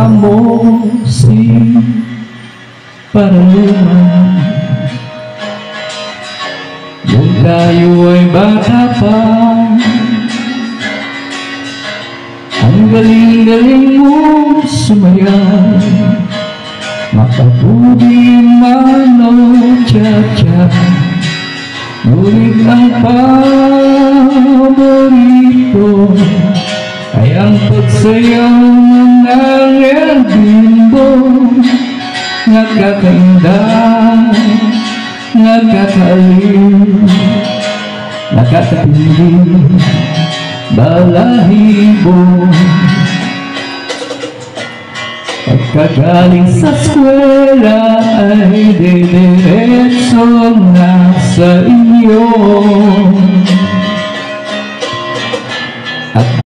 amo si Paraluman. Nung tayo ay bata pa, ang galing-galing mo sumayaw, makabuti man o tsa-tsa. Ngunit ang paborito ay ang pagsayaw ng elbimbo. Nakakainda, nakakaaliw, nakakatindi, balahibo. Pagkagaling sa eskwela ay didiretso na sa inyo.